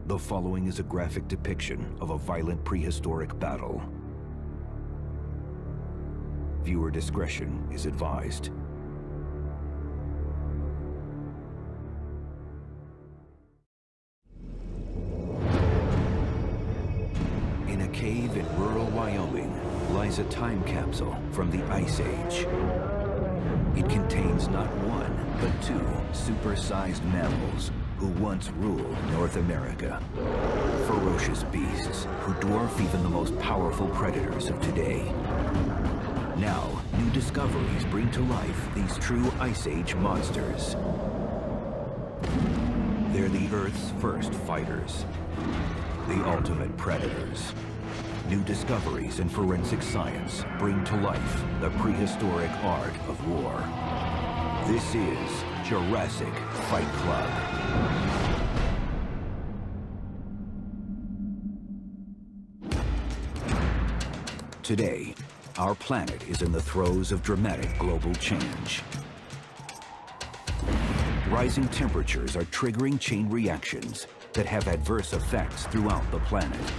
The following is a graphic depiction of a violent prehistoric battle. Viewer discretion is advised. In a cave in rural Wyoming lies a time capsule from the Ice Age. It contains not one, but two supersized mammals who once ruled North America. Ferocious beasts who dwarf even the most powerful predators of today. Now, new discoveries bring to life these true Ice Age monsters. They're the Earth's first fighters, the ultimate predators. New discoveries in forensic science bring to life the prehistoric art of war. This is Jurassic Fight Club. Today, our planet is in the throes of dramatic global change. Rising temperatures are triggering chain reactions that have adverse effects throughout the planet.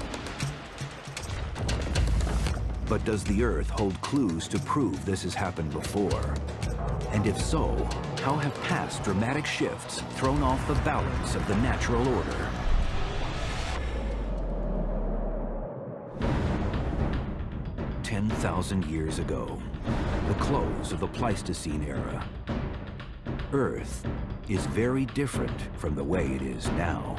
But does the Earth hold clues to prove this has happened before? And if so, how have past dramatic shifts thrown off the balance of the natural order? "10,000 years ago, the close of the Pleistocene era, Earth is very different from the way it is now.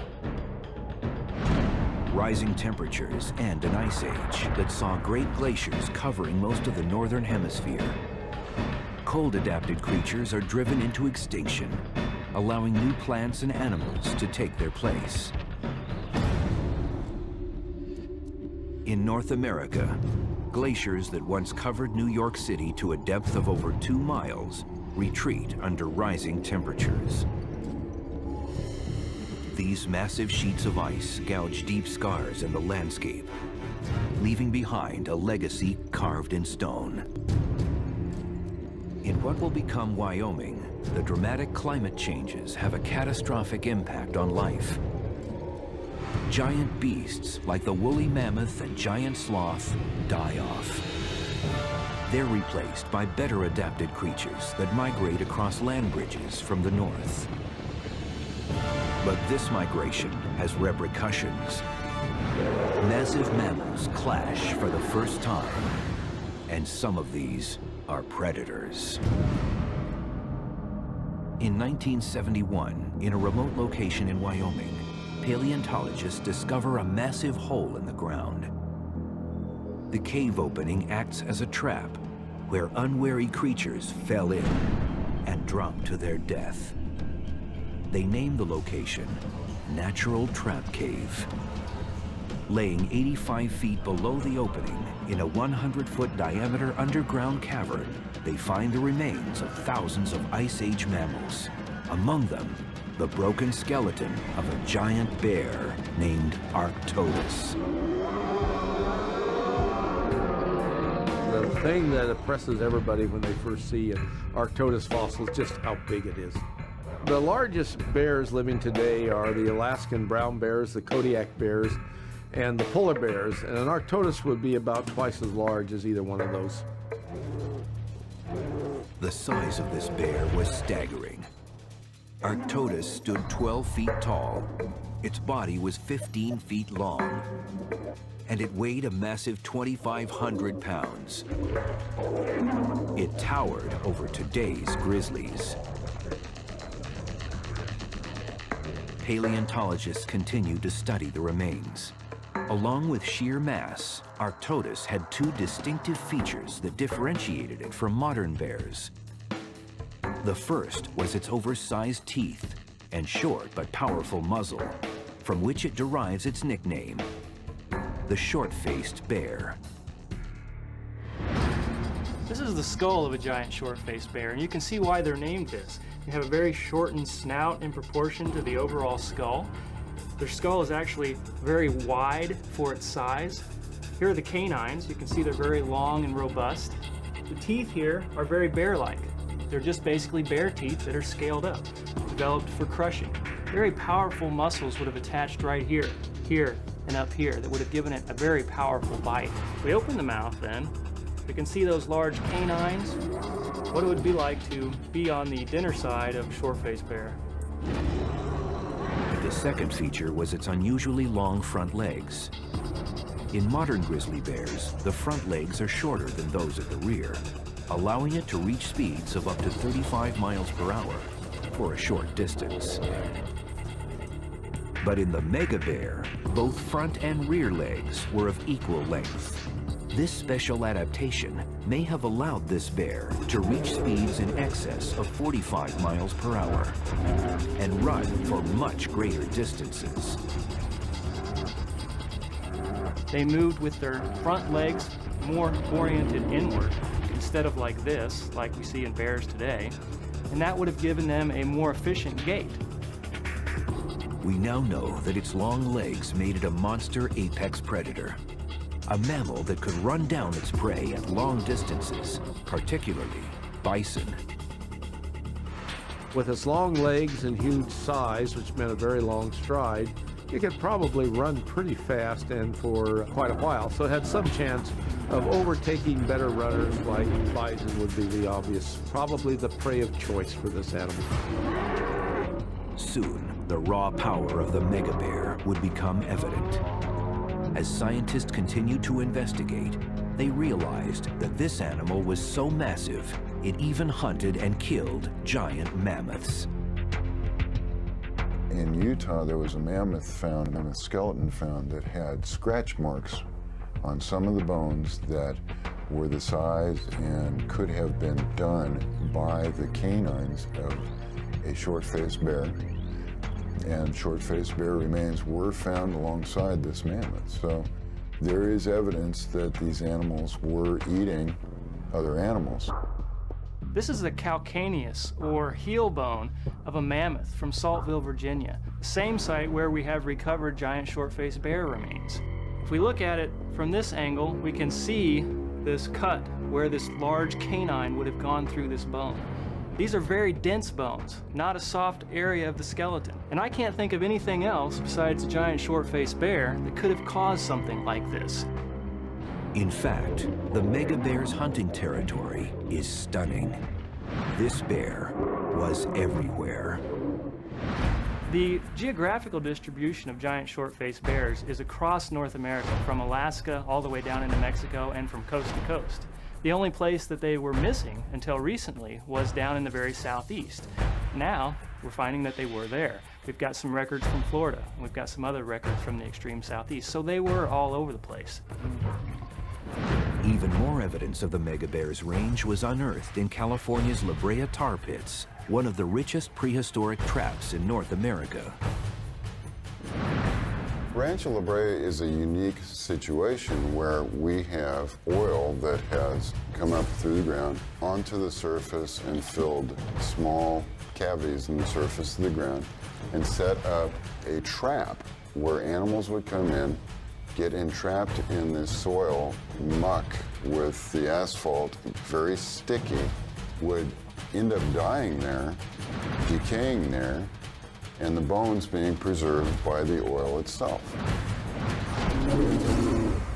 Rising temperatures and an ice age that saw great glaciers covering most of the northern hemisphere. Cold-adapted creatures are driven into extinction, allowing new plants and animals to take their place. In North America, glaciers that once covered New York City to a depth of over 2 miles retreat under rising temperatures. These massive sheets of ice gouge deep scars in the landscape, leaving behind a legacy carved in stone. In what will become Wyoming, the dramatic climate changes have a catastrophic impact on life. Giant beasts like the woolly mammoth and giant sloth die off. They're replaced by better adapted creatures that migrate across land bridges from the north. But this migration has repercussions. Massive mammals clash for the first time, and some of these are predators. In 1971, in a remote location in Wyoming, paleontologists discover a massive hole in the ground. The cave opening acts as a trap where unwary creatures fell in and dropped to their death. They named the location Natural Trap Cave. Laying 85 feet below the opening, in a 100-foot diameter underground cavern, they find the remains of thousands of Ice Age mammals. Among them, the broken skeleton of a giant bear named Arctodus. The thing that impresses everybody when they first see an Arctodus fossil is just how big it is. The largest bears living today are the Alaskan brown bears, the Kodiak bears, and the polar bears, and an Arctodus would be about twice as large as either one of those. The size of this bear was staggering. Arctodus stood 12 feet tall. Its body was 15 feet long, and it weighed a massive 2,500 pounds. It towered over today's grizzlies. Paleontologists continued to study the remains. Along with sheer mass, Arctodus had two distinctive features that differentiated it from modern bears. The first was its oversized teeth and short but powerful muzzle, from which it derives its nickname, the short-faced bear. This is the skull of a giant short-faced bear, and you can see why they're named this. They have a very shortened snout in proportion to the overall skull. Their skull is actually very wide for its size. Here are the canines. You can see they're very long and robust. The teeth here are very bear-like. They're just basically bear teeth that are scaled up, developed for crushing. very powerful muscles would have attached right here, here, and up here that would have given it a very powerful bite. If we open the mouth then, we can see those large canines, what it would be like to be on the dinner side of a short-faced bear. The second feature was its unusually long front legs. In modern grizzly bears, the front legs are shorter than those at the rear, allowing it to reach speeds of up to 35 miles per hour for a short distance. But in the mega bear, both front and rear legs were of equal length. This special adaptation may have allowed this bear to reach speeds in excess of 45 miles per hour and run for much greater distances. They moved with their front legs more oriented inward instead of like this, like we see in bears today, and that would have given them a more efficient gait. We now know that its long legs made it a monster apex predator, a mammal that could run down its prey at long distances, particularly bison. With its long legs and huge size, which meant a very long stride, it could probably run pretty fast and for quite a while, so it had some chance of overtaking better runners like bison would be the obvious, probably the prey of choice for this animal. Soon, the raw power of the mega bear would become evident. As scientists continued to investigate, they realized that this animal was so massive, it even hunted and killed giant mammoths. In Utah, there was a mammoth skeleton found that had scratch marks on some of the bones that were the size and could have been done by the canines of a short-faced bear. And short-faced bear remains were found alongside this mammoth. So there is evidence that these animals were eating other animals. This is the calcaneus, or heel bone, of a mammoth from Saltville, Virginia, the same site where we have recovered giant short-faced bear remains. If we look at it from this angle, we can see this cut where this large canine would have gone through this bone. These are very dense bones, not a soft area of the skeleton. And I can't think of anything else besides a giant short-faced bear that could have caused something like this. In fact, the mega bear's hunting territory is stunning. This bear was everywhere. The geographical distribution of giant short-faced bears is across North America, from Alaska all the way down into Mexico and from coast to coast. The only place that they were missing until recently was down in the very southeast. Now, we're finding that they were there. We've got some records from Florida, and we've got some other records from the extreme southeast, so they were all over the place. Even more evidence of the mega bear's range was unearthed in California's La Brea tar pits, one of the richest prehistoric traps in North America. Rancho La Brea is a unique situation where we have oil that has come up through the ground onto the surface and filled small cavities in the surface of the ground and set up a trap where animals would come in, get entrapped in this soil muck with the asphalt, very sticky, would end up dying there, decaying there, and the bones being preserved by the oil itself.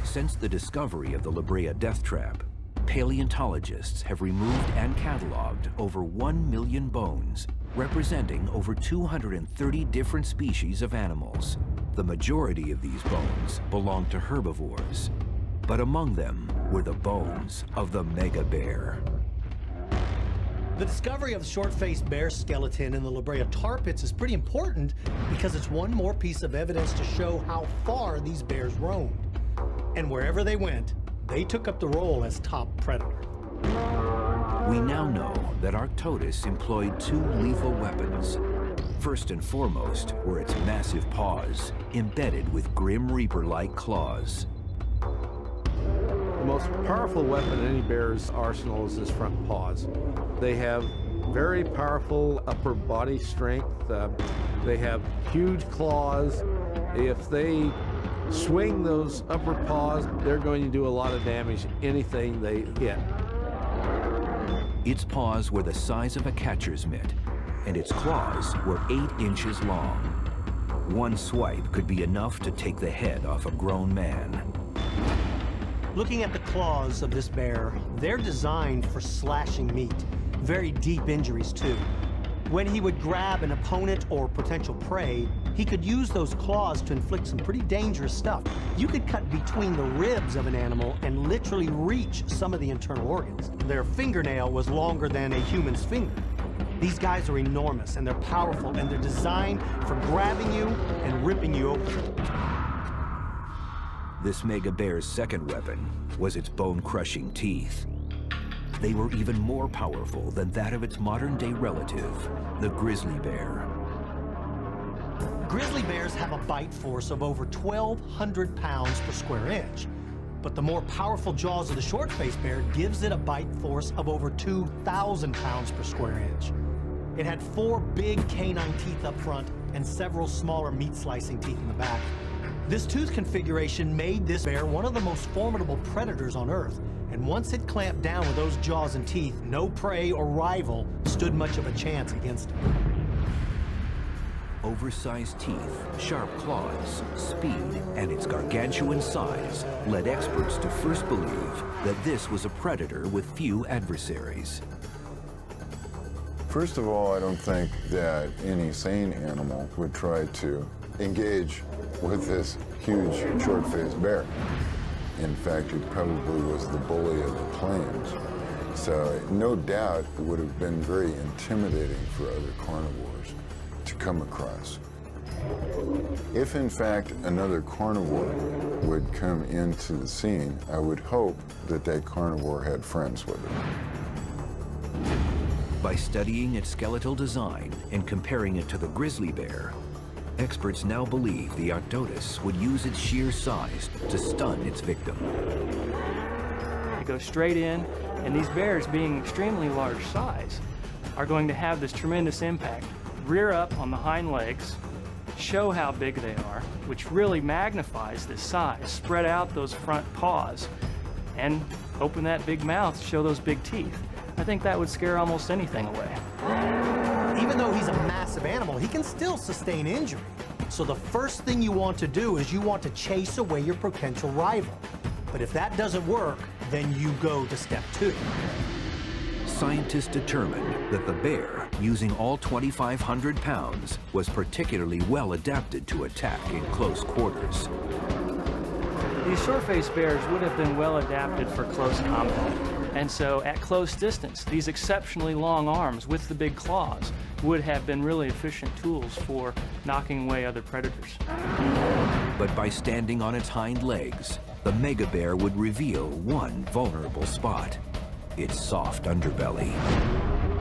Since the discovery of the La Brea death trap, paleontologists have removed and cataloged over 1 million bones, representing over 230 different species of animals. The majority of these bones belong to herbivores, but among them were the bones of the mega bear. The discovery of the short-faced bear skeleton in the La Brea tar pits is pretty important because it's one more piece of evidence to show how far these bears roamed. And wherever they went, they took up the role as top predator. We now know that Arctodus employed 2 lethal weapons. First and foremost were its massive paws, embedded with Grim Reaper-like claws. The most powerful weapon in any bear's arsenal is his front paws. They have very powerful upper body strength. They have huge claws. If they swing those upper paws, they're going to do a lot of damage, anything they hit. Its paws were the size of a catcher's mitt, and its claws were 8 inches long. One swipe could be enough to take the head off a grown man. Looking at the claws of this bear, they're designed for slashing meat. Very deep injuries, too. When he would grab an opponent or potential prey, he could use those claws to inflict some pretty dangerous stuff. You could cut between the ribs of an animal and literally reach some of the internal organs. Their fingernail was longer than a human's finger. These guys are enormous, and they're powerful, and they're designed for grabbing you and ripping you open. This mega bear's second weapon was its bone-crushing teeth. They were even more powerful than that of its modern-day relative, the grizzly bear. Grizzly bears have a bite force of over 1,200 pounds per square inch. But the more powerful jaws of the short-faced bear gives it a bite force of over 2,000 pounds per square inch. It had 4 big canine teeth up front and several smaller meat-slicing teeth in the back. This tooth configuration made this bear one of the most formidable predators on Earth. And once it clamped down with those jaws and teeth, no prey or rival stood much of a chance against it. Oversized teeth, sharp claws, speed, and its gargantuan size led experts to first believe that this was a predator with few adversaries. First of all, I don't think that any sane animal would try to engage with this huge short-faced bear. In fact, it probably was the bully of the plains. So no doubt it would have been very intimidating for other carnivores to come across. If in fact another carnivore would come into the scene, I would hope that that carnivore had friends with it. By studying its skeletal design and comparing it to the grizzly bear, experts now believe the Arctodus would use its sheer size to stun its victim. It goes straight in, and these bears, being extremely large size, are going to have this tremendous impact. Rear up on the hind legs, show how big they are, which really magnifies this size. Spread out those front paws, and open that big mouth, show those big teeth. I think that would scare almost anything away. Even though he's a massive animal, he can still sustain injury. So the first thing you want to do is you want to chase away your potential rival. But if that doesn't work, then you go to step 2. Scientists determined that the bear, using all 2,500 pounds, was particularly well adapted to attack in close quarters. These short-faced bears would have been well adapted for close combat. And so at close distance, these exceptionally long arms with the big claws would have been really efficient tools for knocking away other predators. But by standing on its hind legs, the mega bear would reveal one vulnerable spot: its soft underbelly.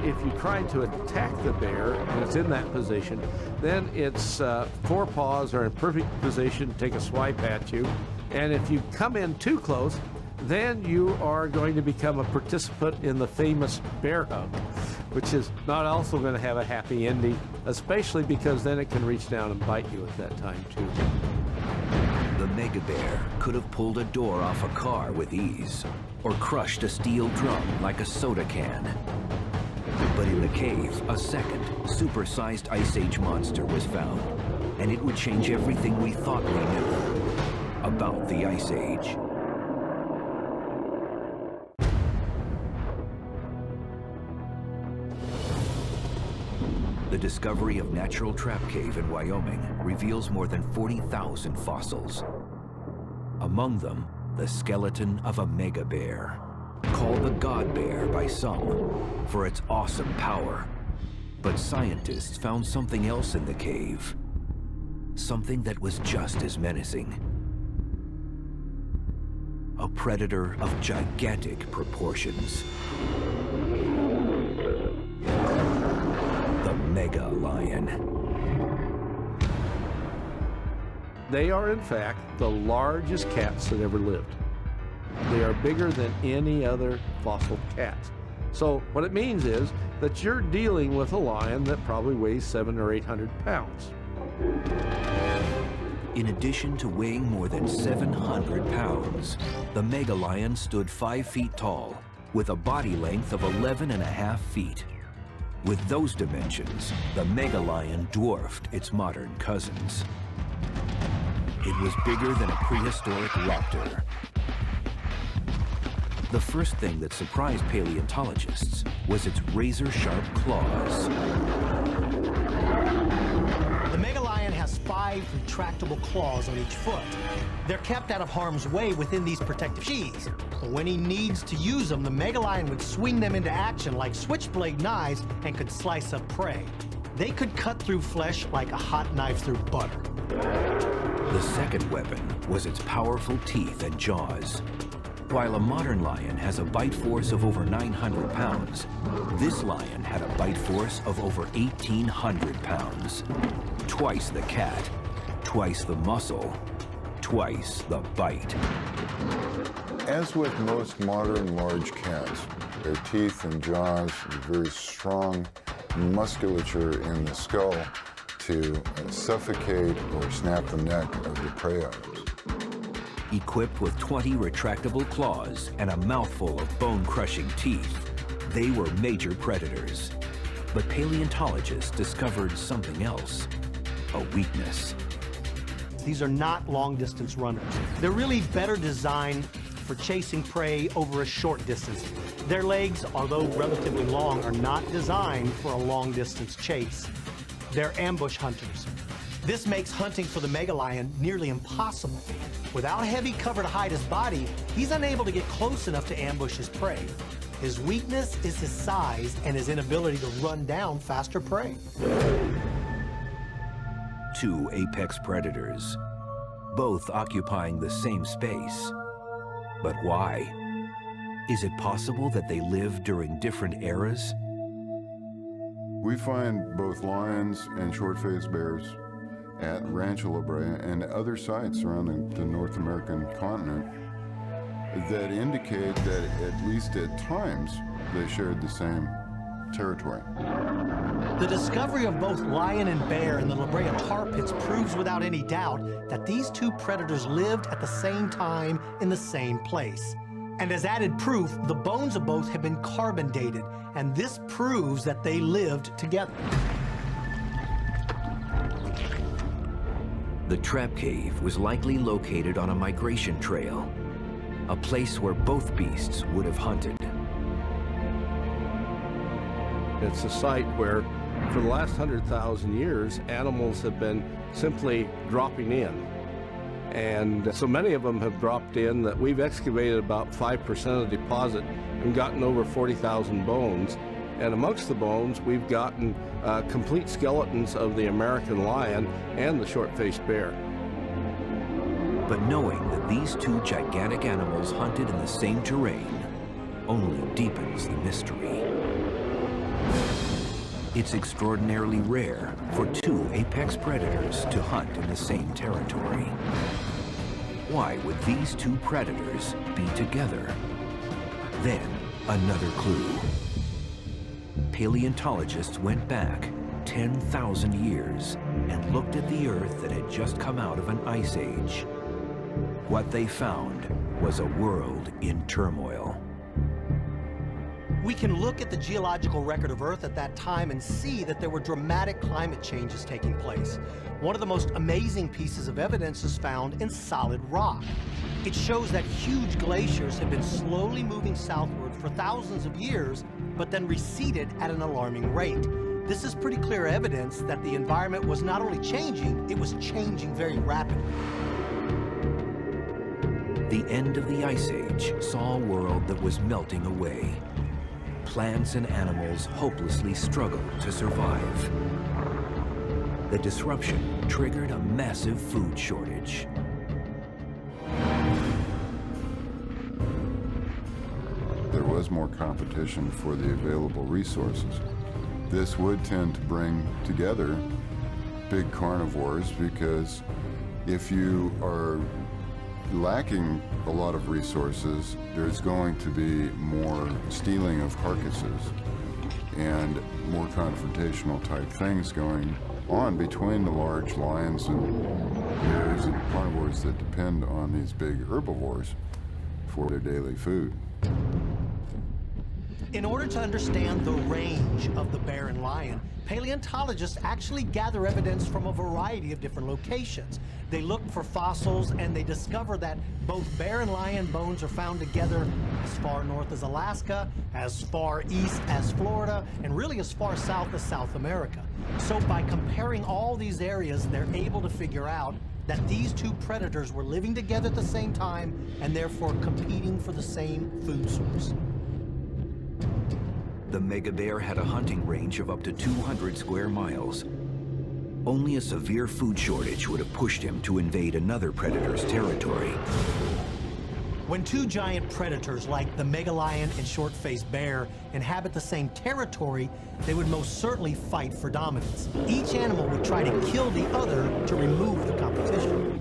If you try to attack the bear and it's in that position, then its forepaws are in perfect position to take a swipe at you. And if you come in too close, then you are going to become a participant in the famous bear hug, which is not also going to have a happy ending, especially because then it can reach down and bite you at that time too. The mega bear could have pulled a door off a car with ease, or crushed a steel drum like a soda can. But in the cave, a second, supersized Ice Age monster was found, and it would change everything we thought we knew about the Ice Age. The discovery of Natural Trap Cave in Wyoming reveals more than 40,000 fossils. Among them, the skeleton of a mega bear, called the God Bear by some for its awesome power. But scientists found something else in the cave, something that was just as menacing. A predator of gigantic proportions. The mega lion. They are, in fact, the largest cats that ever lived. They are bigger than any other fossil cat. So what it means is that you're dealing with a lion that probably weighs 700 or 800 pounds. In addition to weighing more than 700 pounds, the mega lion stood 5 feet tall, with a body length of 11.5 feet. With those dimensions, the megalion dwarfed its modern cousins. It was bigger than a prehistoric raptor. The first thing that surprised paleontologists was its razor-sharp claws. The megalion has 5 retractable claws on each foot. They're kept out of harm's way within these protective sheaths. But when he needs to use them, the megalion would swing them into action like switchblade knives and could slice up prey. They could cut through flesh like a hot knife through butter. The second weapon was its powerful teeth and jaws. While a modern lion has a bite force of over 900 pounds, this lion had a bite force of over 1,800 pounds. Twice the cat, twice the muscle, twice the bite. As with most modern large cats, their teeth and jaws, very strong musculature in the skull to suffocate or snap the neck of the prey items. Equipped with 20 retractable claws and a mouthful of bone-crushing teeth, they were major predators. But paleontologists discovered something else, a weakness. These are not long-distance runners. They're really better designed for chasing prey over a short distance. Their legs, although relatively long, are not designed for a long-distance chase. They're ambush hunters. This makes hunting for the megalion nearly impossible. Without heavy cover to hide his body, he's unable to get close enough to ambush his prey. His weakness is his size and his inability to run down faster prey. 2 apex predators, both occupying the same space. But why? Is it possible that they lived during different eras? We find both lions and short-faced bears at Rancho La Brea and other sites around the North American continent that indicate that at least at times they shared the same territory. The discovery of both lion and bear in the La Brea tar pits proves without any doubt that these 2 predators lived at the same time in the same place. And as added proof, the bones of both have been carbon dated, and this proves that they lived together. The trap cave was likely located on a migration trail, a place where both beasts would have hunted. It's a site where, for the last 100,000 years, animals have been simply dropping in. And so many of them have dropped in that we've excavated about 5% of the deposit and gotten over 40,000 bones. And amongst the bones, we've gotten complete skeletons of the American lion and the short-faced bear. But knowing that these 2 gigantic animals hunted in the same terrain only deepens the mystery. It's extraordinarily rare for 2 apex predators to hunt in the same territory. Why would these 2 predators be together? Then, another clue. Paleontologists went back 10,000 years and looked at the Earth that had just come out of an ice age. What they found was a world in turmoil. We can look at the geological record of Earth at that time and see that there were dramatic climate changes taking place. One of the most amazing pieces of evidence is found in solid rock. It shows that huge glaciers have been slowly moving southward for thousands of years, but then receded at an alarming rate. This is pretty clear evidence that the environment was not only changing, it was changing very rapidly. The end of the Ice Age saw a world that was melting away. Plants and animals hopelessly struggled to survive. The disruption triggered a massive food shortage. There was more competition for the available resources. This would tend to bring together big carnivores because if you are lacking a lot of resources, there's going to be more stealing of carcasses and more confrontational type things going on between the large lions and bears and carnivores that depend on these big herbivores for their daily food. In order to understand the range of the bear and lion, paleontologists actually gather evidence from a variety of different locations. They look for fossils and they discover that both bear and lion bones are found together as far north as Alaska, as far east as Florida, and really as far south as South America. So by comparing all these areas, they're able to figure out that these two predators were living together at the same time and therefore competing for the same food source. The mega bear had a hunting range of up to 200 square miles. Only a severe food shortage would have pushed him to invade another predator's territory. When two giant predators like the megalion and short-faced bear inhabit the same territory, they would most certainly fight for dominance. Each animal would try to kill the other to remove the competition.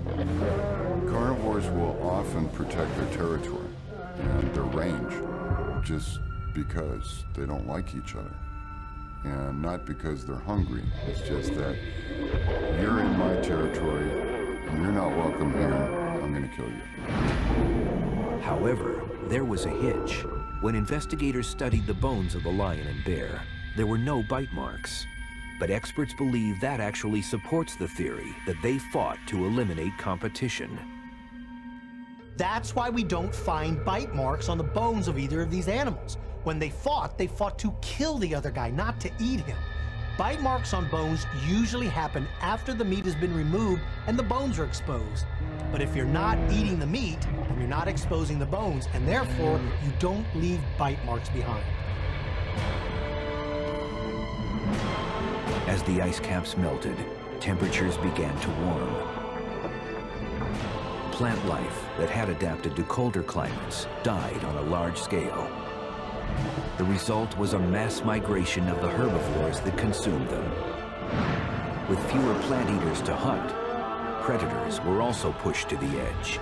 Carnivores will often protect their territory and their range just because they don't like each other. And not because they're hungry. It's just that you're in my territory, and you're not welcome here, I'm gonna kill you. However, there was a hitch. When investigators studied the bones of the lion and bear, there were no bite marks. But experts believe that actually supports the theory that they fought to eliminate competition. That's why we don't find bite marks on the bones of either of these animals. When they fought to kill the other guy, not to eat him. Bite marks on bones usually happen after the meat has been removed and the bones are exposed. But if you're not eating the meat, then you're not exposing the bones, and therefore you don't leave bite marks behind. As the ice caps melted, temperatures began to warm. Plant life that had adapted to colder climates died on a large scale. The result was a mass migration of the herbivores that consumed them. With fewer plant eaters to hunt, predators were also pushed to the edge.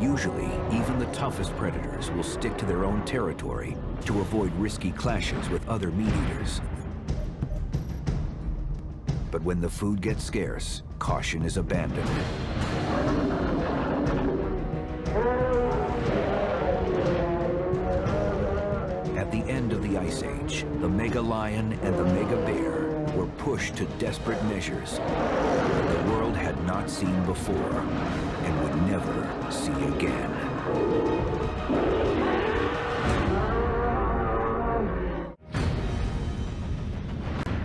Usually, even the toughest predators will stick to their own territory to avoid risky clashes with other meat eaters. But when the food gets scarce, caution is abandoned. At the end of the Ice Age, the mega lion and the mega bear were pushed to desperate measures that the world had not seen before and would never see again.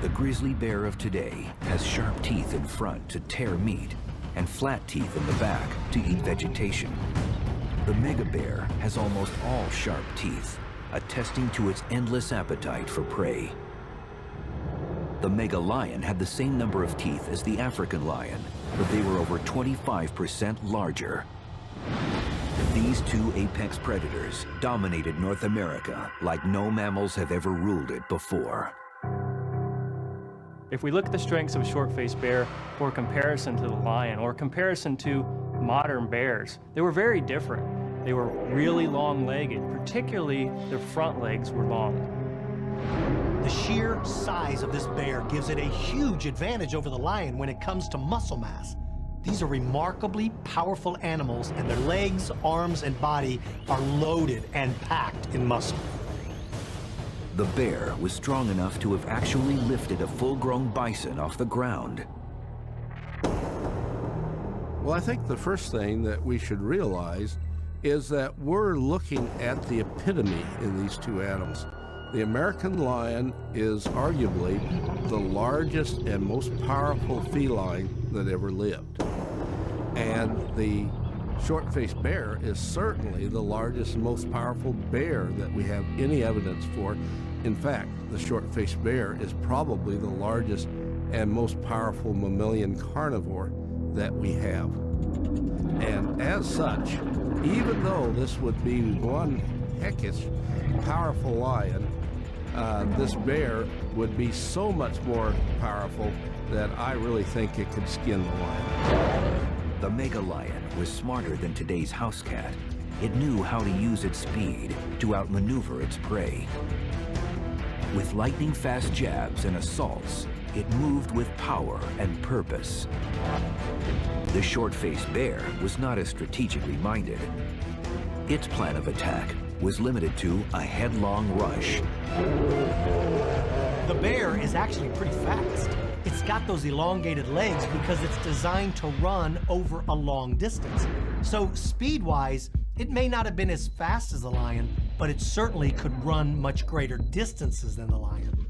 The grizzly bear of today has sharp teeth in front to tear meat and flat teeth in the back to eat vegetation. The mega bear has almost all sharp teeth, attesting to its endless appetite for prey. The mega lion had the same number of teeth as the African lion, but they were over 25% larger. These two apex predators dominated North America like no mammals have ever ruled it before. If we look at the strengths of a short-faced bear for comparison to the lion or comparison to modern bears, they were very different. They were really long-legged, particularly their front legs were long. The sheer size of this bear gives it a huge advantage over the lion when it comes to muscle mass. These are remarkably powerful animals, and their legs, arms, and body are loaded and packed in muscle. The bear was strong enough to have actually lifted a full-grown bison off the ground. Well, I think the first thing that we should realize is that we're looking at the epitome in these two animals. The American lion is arguably the largest and most powerful feline that ever lived. And the short-faced bear is certainly the largest and most powerful bear that we have any evidence for. In fact, the short-faced bear is probably the largest and most powerful mammalian carnivore that we have. And as such, even though this would be one heckish powerful lion, this bear would be so much more powerful that I really think it could skin the lion. The mega lion was smarter than today's house cat. It knew how to use its speed to outmaneuver its prey. With lightning-fast jabs and assaults, it moved with power and purpose. The short-faced bear was not as strategically minded. Its plan of attack was limited to a headlong rush. The bear is actually pretty fast. It's got those elongated legs because it's designed to run over a long distance. So speed-wise, it may not have been as fast as the lion, but it certainly could run much greater distances than the lion.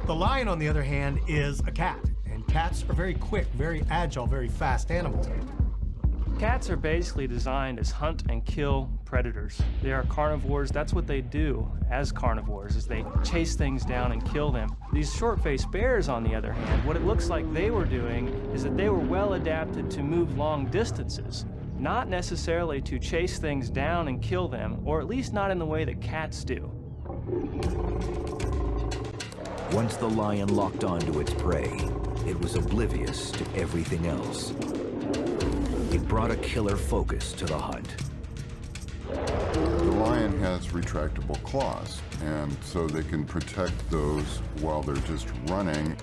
The lion, on the other hand, is a cat, and cats are very quick, very agile, very fast animals. Cats are basically designed as hunt and kill predators. They are carnivores. That's what they do as carnivores, is they chase things down and kill them. These short-faced bears, on the other hand, what it looks like they were doing is that they were well adapted to move long distances, not necessarily to chase things down and kill them, or at least not in the way that cats do. Once the lion locked onto its prey, it was oblivious to everything else. It brought a killer focus to the hunt. The lion has retractable claws, and so they can protect those while they're just running.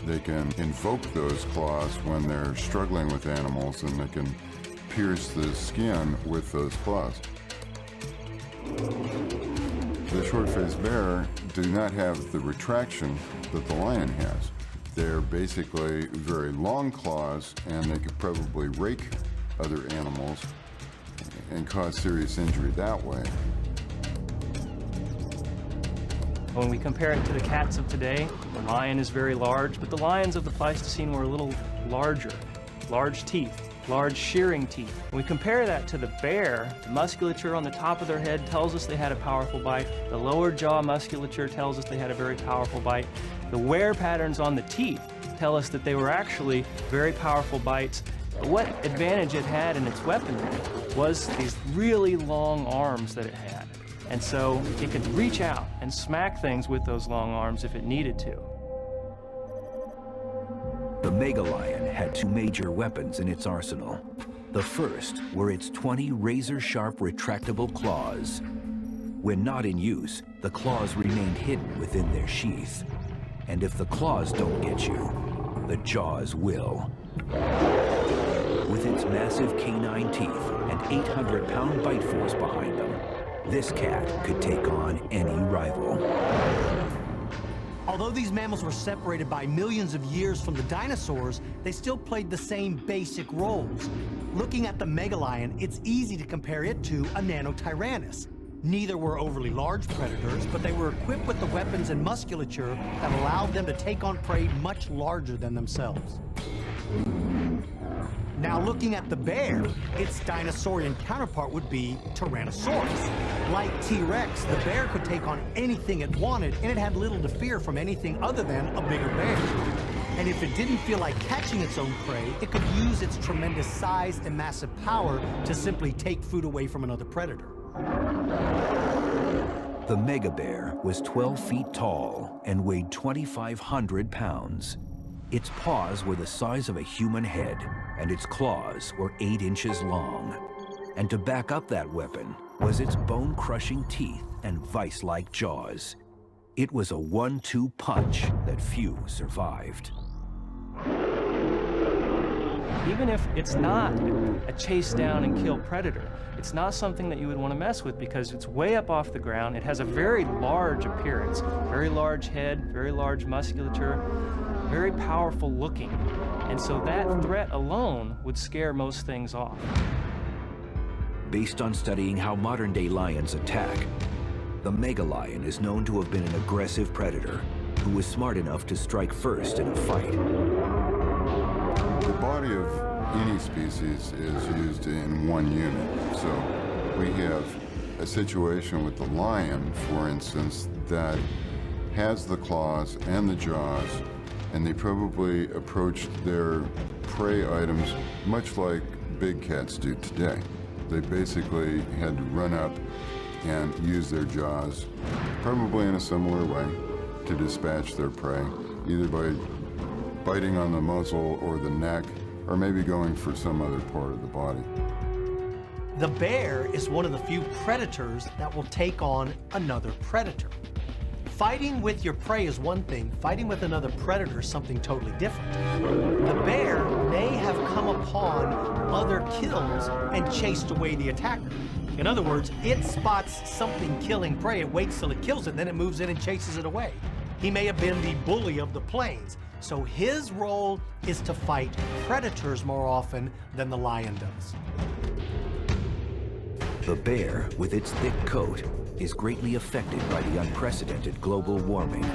They can invoke those claws when they're struggling with animals, and they can pierce the skin with those claws. The short-faced bear do not have the retraction that the lion has. They're basically very long claws, and they could probably rake other animals and cause serious injury that way. When we compare it to the cats of today, the lion is very large, but the lions of the Pleistocene were a little larger. Large teeth, large shearing teeth. When we compare that to the bear, the musculature on the top of their head tells us they had a powerful bite. The lower jaw musculature tells us they had a very powerful bite. The wear patterns on the teeth tell us that they were actually very powerful bites. But what advantage it had in its weaponry was these really long arms that it had. And so it could reach out and smack things with those long arms if it needed to. The megalion had two major weapons in its arsenal. The first were its 20 razor-sharp retractable claws. When not in use, the claws remained hidden within their sheath. And if the claws don't get you, the jaws will. With its massive canine teeth and 800-pound bite force behind them, this cat could take on any rival. Although these mammals were separated by millions of years from the dinosaurs, they still played the same basic roles. Looking at the megalion, it's easy to compare it to a nanotyrannus. Neither were overly large predators, but they were equipped with the weapons and musculature that allowed them to take on prey much larger than themselves. Now, looking at the bear, its dinosaurian counterpart would be Tyrannosaurus. Like T-Rex, the bear could take on anything it wanted, and it had little to fear from anything other than a bigger bear. And if it didn't feel like catching its own prey, it could use its tremendous size and massive power to simply take food away from another predator. The mega bear was 12 feet tall and weighed 2,500 pounds. Its paws were the size of a human head, and its claws were 8 inches long. And to back up that weapon was its bone-crushing teeth and vice-like jaws. It was a 1-2 punch that few survived. Even if it's not a chase down and kill predator, it's not something that you would want to mess with because it's way up off the ground. It has a very large appearance, very large head, very large musculature, very powerful looking. And so that threat alone would scare most things off. Based on studying how modern-day lions attack, the megalion is known to have been an aggressive predator who was smart enough to strike first in a fight. The body of any species is used in one unit. So we have a situation with the lion, for instance, that has the claws and the jaws, and they probably approached their prey items much like big cats do today. They basically had to run up and use their jaws, probably in a similar way, to dispatch their prey, either by biting on the muzzle or the neck, or maybe going for some other part of the body. The bear is one of the few predators that will take on another predator. Fighting with your prey is one thing, fighting with another predator is something totally different. The bear may have come upon other kills and chased away the attacker. In other words, it spots something killing prey, it waits till it kills it, then it moves in and chases it away. He may have been the bully of the plains, so his role is to fight predators more often than the lion does. The bear, with its thick coat, is greatly affected by the unprecedented global warming.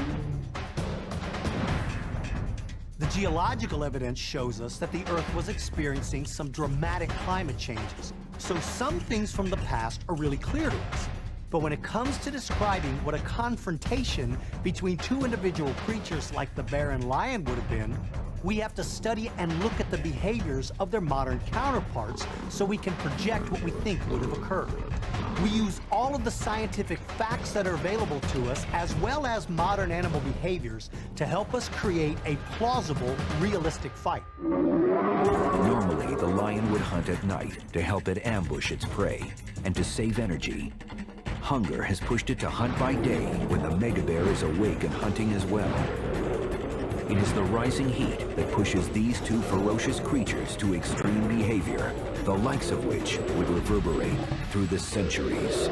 The geological evidence shows us that the Earth was experiencing some dramatic climate changes. So some things from the past are really clear to us. But when it comes to describing what a confrontation between two individual creatures like the bear and lion would have been, we have to study and look at the behaviors of their modern counterparts so we can project what we think would have occurred. We use all of the scientific facts that are available to us, as well as modern animal behaviors, to help us create a plausible, realistic fight. Normally, the lion would hunt at night to help it ambush its prey and to save energy. Hunger has pushed it to hunt by day when the mega bear is awake and hunting as well. It is the rising heat that pushes these two ferocious creatures to extreme behavior, the likes of which would reverberate through the centuries.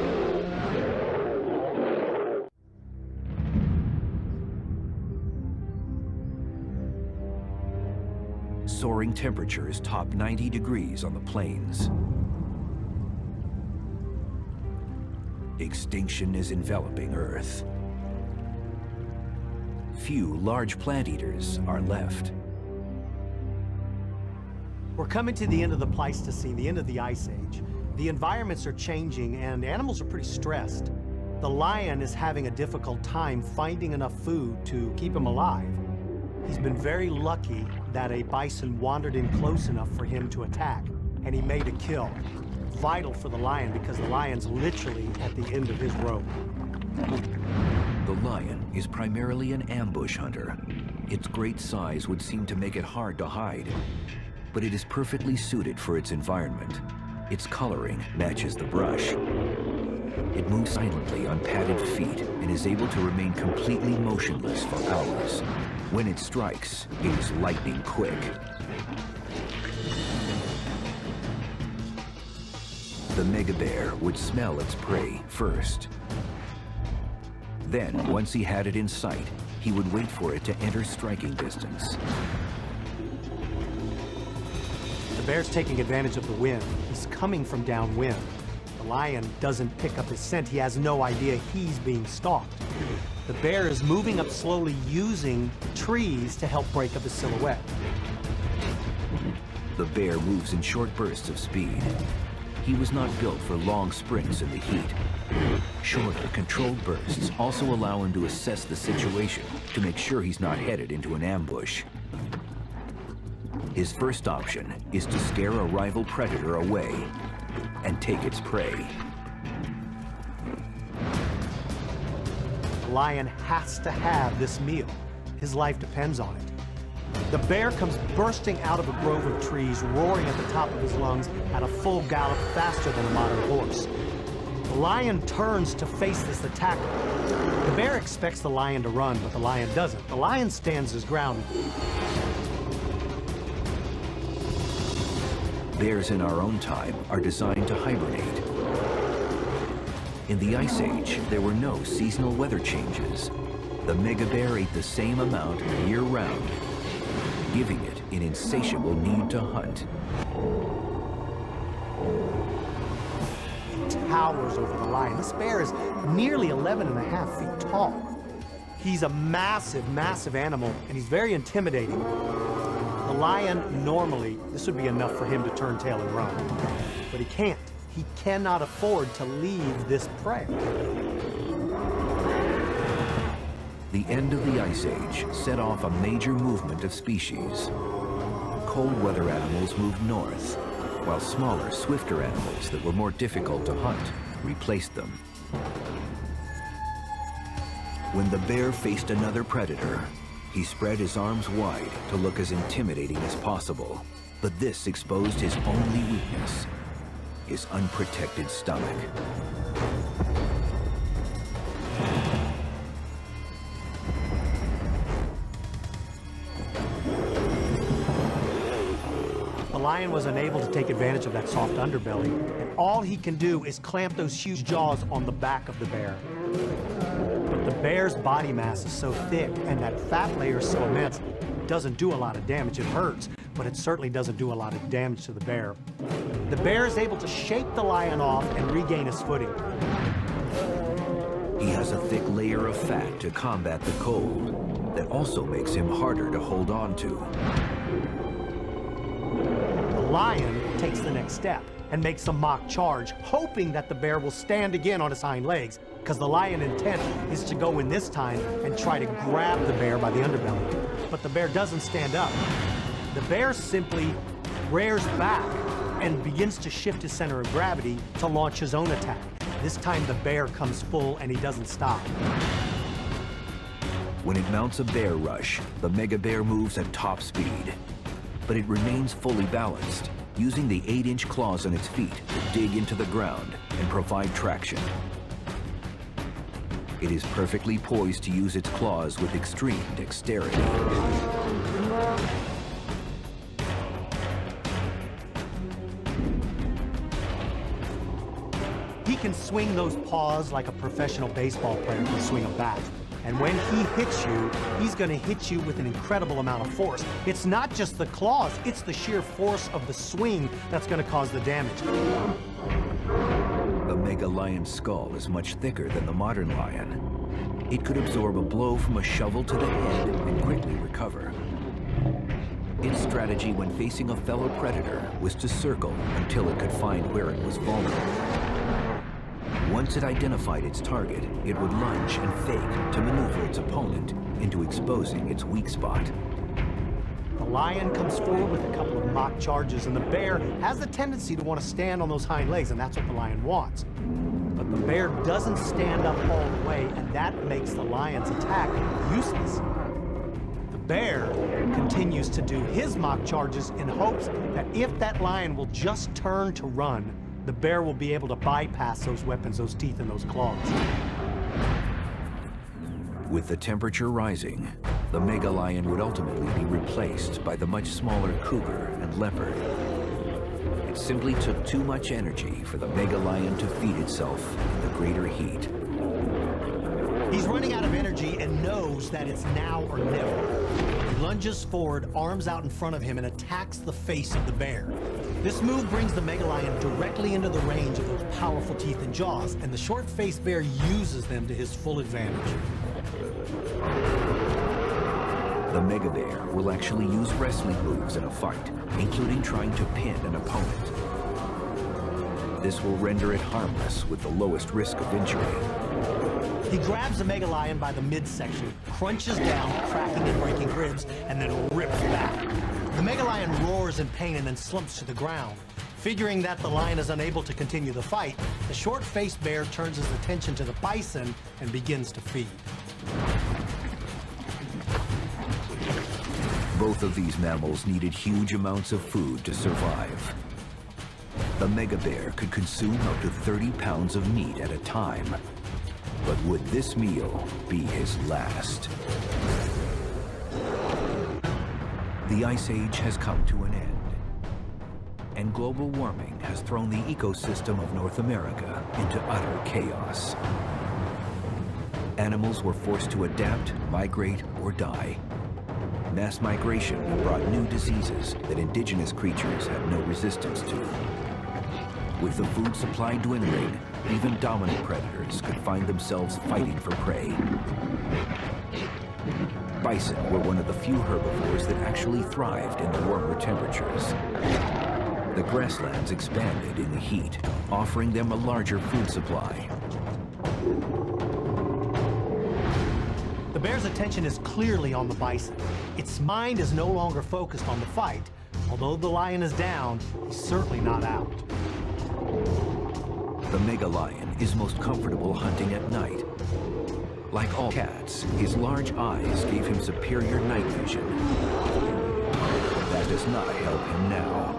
Soaring temperatures top 90 degrees on the plains. Extinction is enveloping Earth. Few large plant eaters are left. We're coming to the end of the Pleistocene, the end of the Ice Age. The environments are changing and animals are pretty stressed. The lion is having a difficult time finding enough food to keep him alive. He's been very lucky that a bison wandered in close enough for him to attack, and he made a kill. Vital for the lion because the lion's literally at the end of his rope. The lion is primarily an ambush hunter. Its great size would seem to make it hard to hide, but it is perfectly suited for its environment. Its coloring matches the brush. It moves silently on padded feet and is able to remain completely motionless for hours. When it strikes, it is lightning quick. The mega bear would smell its prey first. Then, once he had it in sight, he would wait for it to enter striking distance. The bear's taking advantage of the wind. He's coming from downwind. The lion doesn't pick up his scent. He has no idea he's being stalked. The bear is moving up slowly using trees to help break up his silhouette. The bear moves in short bursts of speed. He was not built for long sprints in the heat. Shorter, controlled bursts also allow him to assess the situation to make sure he's not headed into an ambush. His first option is to scare a rival predator away and take its prey. The lion has to have this meal. His life depends on it. The bear comes bursting out of a grove of trees, roaring at the top of his lungs at a full gallop faster than a modern horse. The lion turns to face this attacker. The bear expects the lion to run, but the lion doesn't. The lion stands his ground. Bears in our own time are designed to hibernate. In the Ice Age, there were no seasonal weather changes. The mega bear ate the same amount year-round, giving it an insatiable need to hunt. He towers over the lion. This bear is nearly 11.5 feet tall. He's a massive, massive animal, and he's very intimidating. The lion, normally, this would be enough for him to turn tail and run. But he can't. He cannot afford to leave this prey. The end of the Ice Age set off a major movement of species. Cold weather animals moved north, while smaller, swifter animals that were more difficult to hunt replaced them. When the bear faced another predator, he spread his arms wide to look as intimidating as possible. But this exposed his only weakness, his unprotected stomach. lion was unable to take advantage of that soft underbelly, and all he can do is clamp those huge jaws on the back of the bear. But the bear's body mass is so thick and that fat layer is so immense, it doesn't do a lot of damage. It hurts, but it certainly doesn't do a lot of damage to the bear. The bear is able to shake the lion off and regain his footing. He has a thick layer of fat to combat the cold that also makes him harder to hold on to. The lion takes the next step and makes a mock charge, hoping that the bear will stand again on his hind legs, because the lion's intent is to go in this time and try to grab the bear by the underbelly. But the bear doesn't stand up. The bear simply rears back and begins to shift his center of gravity to launch his own attack. This time the bear comes full and he doesn't stop. When it mounts a bear rush, the mega bear moves at top speed. But it remains fully balanced, using the 8-inch claws on its feet to dig into the ground and provide traction. It is perfectly poised to use its claws with extreme dexterity. He can swing those paws like a professional baseball player can swing a bat. And when he hits you, he's going to hit you with an incredible amount of force. It's not just the claws, it's the sheer force of the swing that's going to cause the damage. The mega lion's skull is much thicker than the modern lion. It could absorb a blow from a shovel to the head and quickly recover. Its strategy when facing a fellow predator was to circle until it could find where it was vulnerable. Once it identified its target, it would lunge and fake to maneuver its opponent into exposing its weak spot. The lion comes forward with a couple of mock charges, and the bear has the tendency to want to stand on those hind legs, and that's what the lion wants. But the bear doesn't stand up all the way, and that makes the lion's attack useless. The bear continues to do his mock charges in hopes that if that lion will just turn to run, the bear will be able to bypass those weapons, those teeth, and those claws. With the temperature rising, the mega lion would ultimately be replaced by the much smaller cougar and leopard. It simply took too much energy for the mega lion to feed itself in the greater heat. He's running out of energy and knows that it's now or never. He lunges forward, arms out in front of him, and attacks the face of the bear. This move brings the mega lion directly into the range of those powerful teeth and jaws, and the short-faced bear uses them to his full advantage. The mega bear will actually use wrestling moves in a fight, including trying to pin an opponent. This will render it harmless with the lowest risk of injury. He grabs the mega lion by the midsection, crunches down, cracking and breaking ribs, and then rips back. The mega lion roars in pain and then slumps to the ground. Figuring that the lion is unable to continue the fight, the short-faced bear turns his attention to the bison and begins to feed. Both of these mammals needed huge amounts of food to survive. The mega bear could consume up to 30 pounds of meat at a time. But would this meal be his last? The Ice Age has come to an end, and global warming has thrown the ecosystem of North America into utter chaos. Animals were forced to adapt, migrate, or die. Mass migration brought new diseases that indigenous creatures had no resistance to. With the food supply dwindling, even dominant predators could find themselves fighting for prey. Bison were one of the few herbivores that actually thrived in the warmer temperatures. The grasslands expanded in the heat, offering them a larger food supply. The bear's attention is clearly on the bison. Its mind is no longer focused on the fight. Although the lion is down, he's certainly not out. The mega lion is most comfortable hunting at night. Like all cats, his large eyes gave him superior night vision. But that does not help him now.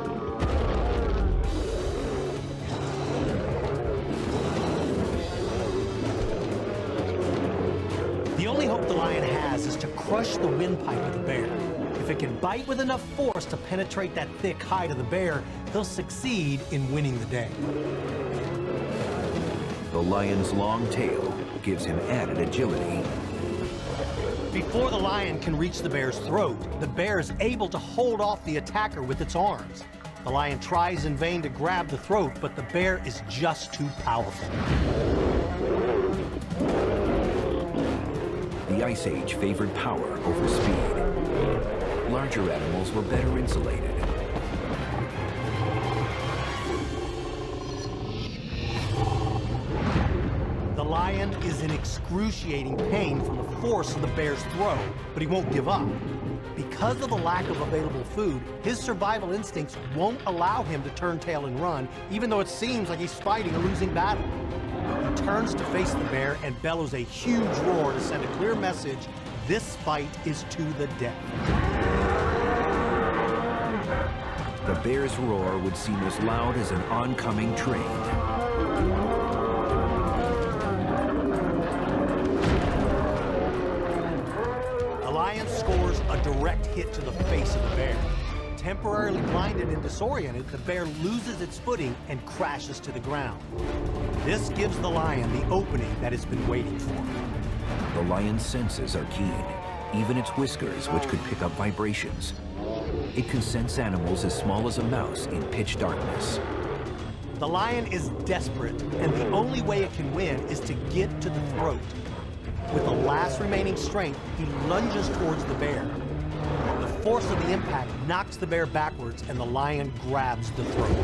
The only hope the lion has is to crush the windpipe of the bear. If If it can bite with enough force to penetrate that thick hide of the bear, he'll succeed in winning the day. The lion's long tail gives him added agility. Before the lion can reach the bear's throat, the bear is able to hold off the attacker with its arms. The lion tries in vain to grab the throat, but the bear is just too powerful. The Ice Age favored power over speed. Larger animals were better insulated. The lion is in excruciating pain from the force of the bear's throw, but he won't give up. Because of the lack of available food, his survival instincts won't allow him to turn tail and run, even though it seems like he's fighting a losing battle. He turns to face the bear and bellows a huge roar to send a clear message: this fight is to the death. The bear's roar would seem as loud as an oncoming train. The lion scores a direct hit to the face of the bear. Temporarily blinded and disoriented, the bear loses its footing and crashes to the ground. This gives the lion the opening that it's been waiting for. The lion's senses are keen, even its whiskers, which could pick up vibrations. It can sense animals as small as a mouse in pitch darkness. The lion is desperate, and the only way it can win is to get to the throat. With the last remaining strength, he lunges towards the bear. The force of the impact knocks the bear backwards, and the lion grabs the throat.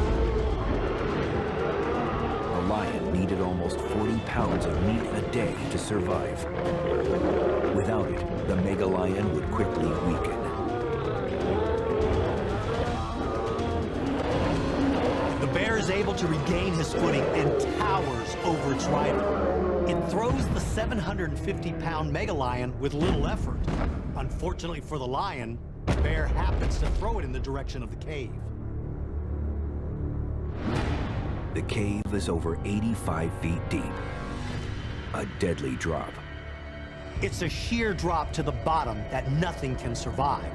The lion needed almost 40 pounds of meat a day to survive. Without it, the mega lion would quickly weaken. The bear is able to regain his footing and towers over its rider. It throws the 750-pound mega lion with little effort. Unfortunately for the lion, the bear happens to throw it in the direction of the cave. The cave is over 85 feet deep. A deadly drop. It's a sheer drop to the bottom that nothing can survive.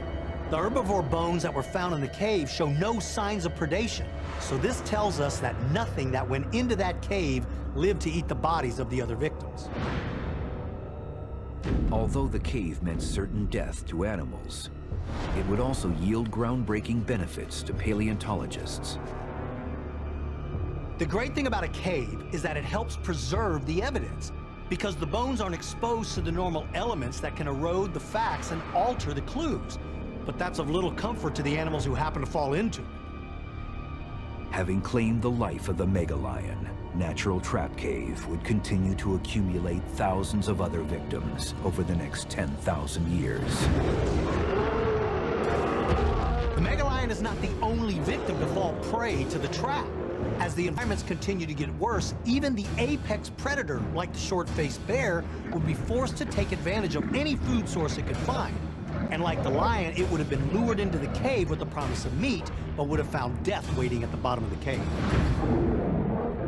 The herbivore bones that were found in the cave show no signs of predation, so this tells us that nothing that went into that cave lived to eat the bodies of the other victims. Although the cave meant certain death to animals, it would also yield groundbreaking benefits to paleontologists. The great thing about a cave is that it helps preserve the evidence, because the bones aren't exposed to the normal elements that can erode the facts and alter the clues. But that's of little comfort to the animals who happen to fall into it. Having claimed the life of the mega lion, Natural Trap Cave would continue to accumulate thousands of other victims over the next 10,000 years. The mega lion is not the only victim to fall prey to the trap. As the environments continue to get worse, even the apex predator, like the short-faced bear, would be forced to take advantage of any food source it could find. And like the lion, it would have been lured into the cave with the promise of meat, but would have found death waiting at the bottom of the cave.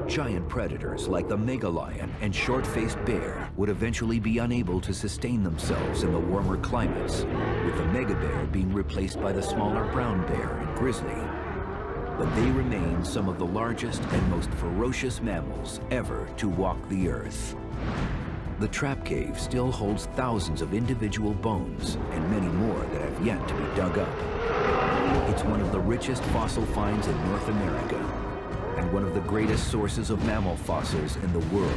Giant predators like the mega lion and short-faced bear would eventually be unable to sustain themselves in the warmer climates, with the mega bear being replaced by the smaller brown bear and grizzly. But they remain some of the largest and most ferocious mammals ever to walk the earth. The trap cave still holds thousands of individual bones and many more that have yet to be dug up. It's one of the richest fossil finds in North America and one of the greatest sources of mammal fossils in the world.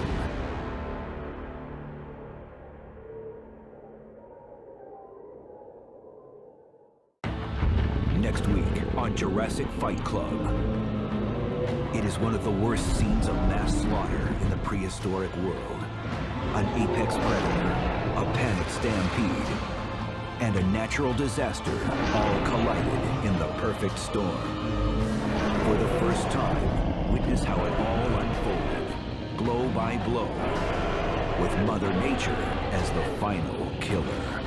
Next week on Jurassic Fight Club. It is one of the worst scenes of mass slaughter in the prehistoric world. An apex predator, a panic stampede, and a natural disaster all collided in the perfect storm. For the first time, witness how it all unfolded, blow by blow, with Mother Nature as the final killer.